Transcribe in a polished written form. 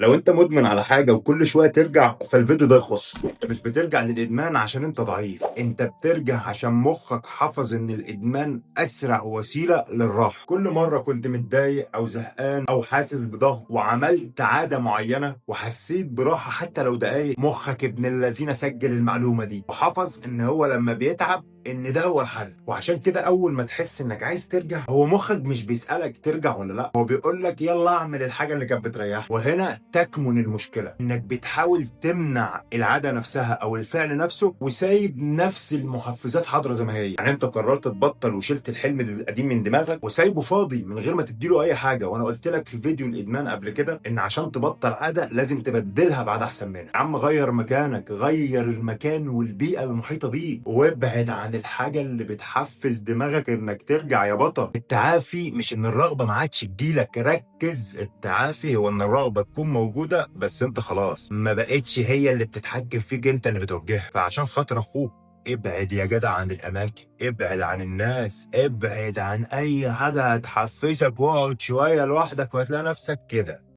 لو انت مدمن على حاجة وكل شوية ترجع فالفيديو ده يخص. انت مش بترجع للإدمان عشان انت ضعيف، انت بترجع عشان مخك حفظ ان الإدمان أسرع وسيلة للراحة. كل مرة كنت متضايق أو زهقان أو حاسس بضغط وعملت عادة معينة وحسيت براحة حتى لو دقايق، مخك ابن الذين سجل المعلومة دي وحفظ ان هو لما بيتعب ان ده هو الحل. وعشان كده اول ما تحس انك عايز ترجع، هو مخك مش بيسألك ترجع ولا لا، هو بيقول لك يلا اعمل الحاجة اللي كانت بتريحك. وهنا تكمن المشكلة، انك بتحاول تمنع العادة نفسها او الفعل نفسه وسايب نفس المحفزات حاضرة زي ما هي. يعني انت قررت تبطل وشلت الحلم القديم من دماغك وسايبه فاضي من غير ما تديله اي حاجة. وانا قلت لك في فيديو الادمان قبل كده ان عشان تبطل عادة لازم تبدلها بعادة احسن منها. يا عم غير مكانك، غير المكان والبيئة المحيطة بيك، وابعد عن الحاجة اللي بتحفز دماغك انك ترجع يا بطل. التعافي مش ان الرغبة ما عادش تجيلك، ركز، التعافي هو ان الرغبة تكون موجودة بس انت خلاص ما بقتش هي اللي بتتحكم فيك، انت اللي بتوجهها. فعشان خاطر اخوك ابعد يا جدع عن الاماكن، ابعد عن الناس، ابعد عن اي حاجة هتحفزك، واقعد شوية لوحدك وهتلاقي نفسك كده